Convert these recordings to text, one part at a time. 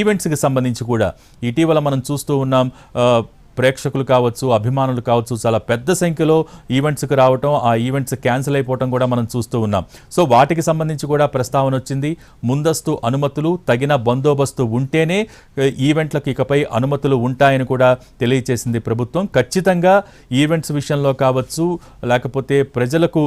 ఈవెంట్స్కి సంబంధించి కూడా ఇటీవల మనం చూస్తూ ఉన్నాం. ప్రేక్షకులు కావచ్చు, అభిమానులు కావచ్చు, చాలా పెద్ద సంఖ్యలో ఈవెంట్స్కి రావటం, ఆ ఈవెంట్స్ క్యాన్సిల్ అయిపోవటం కూడా మనం చూస్తూ ఉన్నాం. సో వాటికి సంబంధించి కూడా ప్రస్తావన వచ్చింది. ముందస్తు అనుమతులు, తగిన బందోబస్తు ఉంటేనే ఈవెంట్లకు ఇకపై అనుమతులు ఉంటాయని కూడా తెలియజేసింది ప్రభుత్వం. ఖచ్చితంగా ఈవెంట్స్ విషయంలో కావచ్చు, లేకపోతే ప్రజలకు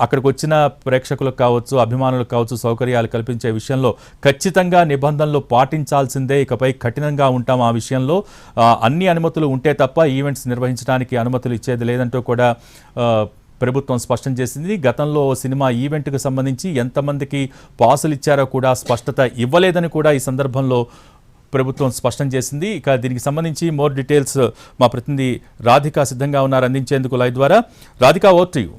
అక్కడికి వచ్చిన ప్రేక్షకులకు కావచ్చు, అభిమానులకు కావచ్చు సౌకర్యాలు కల్పించే విషయంలో ఖచ్చితంగా నిబంధనలు పాటించాల్సిందే. ఇకపై కఠినంగా ఉంటాం ఆ విషయంలో. అన్ని అనుమతులు ఉంటే తప్ప ఈవెంట్స్ నిర్వహించడానికి అనుమతులు ఇచ్చేది లేదంటూ కూడా ప్రభుత్వం స్పష్టం చేసింది. గతంలో సినిమా ఈవెంట్కి సంబంధించి ఎంతమందికి పాసులు ఇచ్చారో కూడా స్పష్టత ఇవ్వలేదని కూడా ఈ సందర్భంలో ప్రభుత్వం స్పష్టం చేసింది. ఇక దీనికి సంబంధించి మోర్ డీటెయిల్స్ మా ప్రతినిధి రాధిక సిద్ధంగా ఉన్నారు అందించేందుకు లైవ్ ద్వారా. Radhika, over to you.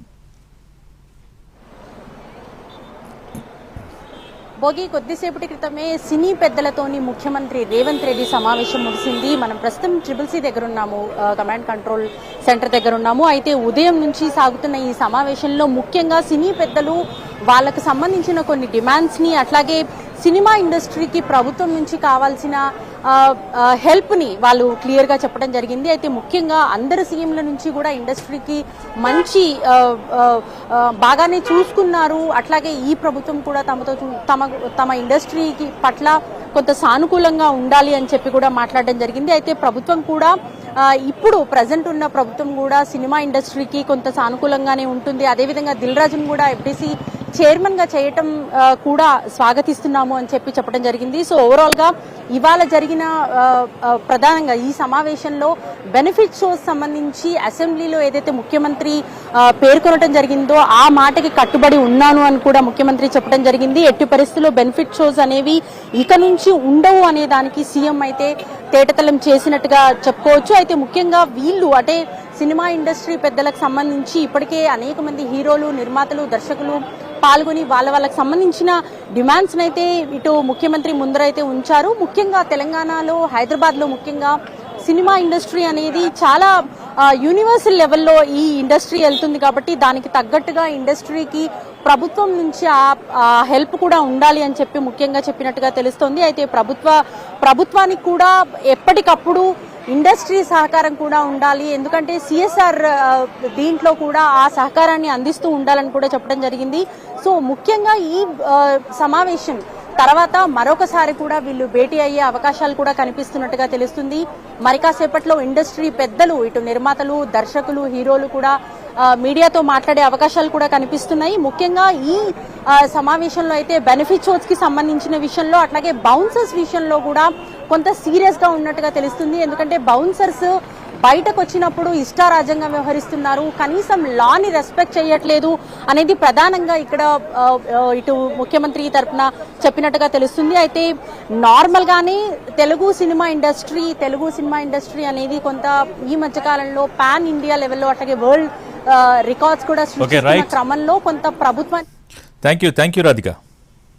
Bhogi, కొద్దిసేపటి క్రితమే సినీ పెద్దలతోని ముఖ్యమంత్రి రేవంత్ రెడ్డి సమావేశం ముగిసింది. మనం ప్రస్తుతం ట్రిపుల్-సి దగ్గర ఉన్నాము, కమాండ్ కంట్రోల్ సెంటర్ దగ్గర ఉన్నాము. అయితే ఉదయం నుంచి సాగుతున్న ఈ సమావేశంలో ముఖ్యంగా సినీ పెద్దలు వాళ్ళకు సంబంధించిన కొన్ని డిమాండ్స్ని, అట్లాగే సినిమా ఇండస్ట్రీకి ప్రభుత్వం నుంచి కావాల్సిన హెల్ప్ని వాళ్ళు క్లియర్గా చెప్పడం జరిగింది. అయితే ముఖ్యంగా అందరు సీఎంల నుంచి కూడా ఇండస్ట్రీకి మంచి బాగానే చూసుకున్నారు. అట్లాగే ఈ ప్రభుత్వం కూడా తమ ఇండస్ట్రీకి పట్ల కొంత సానుకూలంగా ఉండాలి అని చెప్పి కూడా మాట్లాడడం జరిగింది. అయితే ప్రభుత్వం కూడా ఇప్పుడు ప్రజెంట్ ఉన్న ప్రభుత్వం కూడా సినిమా ఇండస్ట్రీకి కొంత సానుకూలంగానే ఉంటుంది. అదేవిధంగా దిల్ రాజును కూడా ఎఫ్డీసీ చైర్మన్ గా చేయటం కూడా స్వాగతిస్తున్నాము అని చెప్పడం జరిగింది. సో ఓవరాల్ గా ఇవాళ జరిగిన ప్రధానంగా ఈ సమావేశంలో బెనిఫిట్ షోస్ సంబంధించి అసెంబ్లీలో ఏదైతే ముఖ్యమంత్రి పేర్కొనడం జరిగిందో ఆ మాటకి కట్టుబడి ఉన్నాను అని కూడా ముఖ్యమంత్రి చెప్పడం జరిగింది. ఎట్టి పరిస్థితుల్లో బెనిఫిట్ షోస్ అనేవి ఇక నుంచి ఉండవు అనే దానికి సీఎం అయితే తేటతలం చేసినట్టుగా చెప్పుకోవచ్చు. అయితే ముఖ్యంగా వీళ్ళు అంటే సినిమా ఇండస్ట్రీ పెద్దలకు సంబంధించి ఇప్పటికే అనేక మంది హీరోలు, నిర్మాతలు, దర్శకులు పాల్గొని వాళ్ళకి సంబంధించిన డిమాండ్స్ అయితే ఇటు ముఖ్యమంత్రి ముందరైతే ఉంచారు. ముఖ్యంగా తెలంగాణలో, హైదరాబాద్ లో ముఖ్యంగా సినిమా ఇండస్ట్రీ అనేది చాలా యూనివర్సల్ లెవెల్లో ఈ ఇండస్ట్రీ వెళ్తుంది కాబట్టి దానికి తగ్గట్టుగా ఇండస్ట్రీకి ప్రభుత్వం నుంచి ఆ హెల్ప్ కూడా ఉండాలి అని చెప్పి ముఖ్యంగా చెప్పినట్టుగా తెలుస్తోంది. అయితే ప్రభుత్వానికి కూడా ఎప్పటికప్పుడు ఇండస్ట్రీ సహకారం కూడా ఉండాలి, ఎందుకంటే సిఎస్ఆర్ దీంట్లో కూడా ఆ సహకారాన్ని అందిస్తూ ఉండాలని కూడా చెప్పడం జరిగింది. సో ముఖ్యంగా ఈ సమావేశం తర్వాత మరొకసారి కూడా వీళ్ళు భేటీ అయ్యే అవకాశాలు కూడా కనిపిస్తున్నట్టుగా తెలుస్తుంది. మరి కాసేపట్లో ఇండస్ట్రీ పెద్దలు, ఇటు నిర్మాతలు, దర్శకులు, హీరోలు కూడా మీడియాతో మాట్లాడే అవకాశాలు కూడా కనిపిస్తున్నాయి. ముఖ్యంగా ఈ సమావేశంలో అయితే బెనిఫిట్ షోస్ కి సంబంధించిన విషయంలో, అట్లాగే బౌన్సర్స్ విషయంలో కూడా కొంత సీరియస్ గా ఉన్నట్టుగా తెలుస్తుంది. ఎందుకంటే బౌన్సర్స్ బయటకు వచ్చినప్పుడు ఇష్టారాజ్యంగా వ్యవహరిస్తున్నారు, కనీసం లాని రెస్పెక్ట్ చేయట్లేదు అనేది ప్రధానంగా ఇక్కడ ఇటు ముఖ్యమంత్రి తరఫున చెప్పినట్టుగా తెలుస్తుంది. అయితే నార్మల్ గానే తెలుగు సినిమా ఇండస్ట్రీ అనేది కొంత ఈ మధ్యకాలంలో పాన్ ఇండియా లెవెల్లో అట్లాగే వరల్డ్ రికార్డ్స్ కూడా సృష్టిస్తున్న క్రమంలో కొంత ప్రభుత్వం. Thank you Radhika.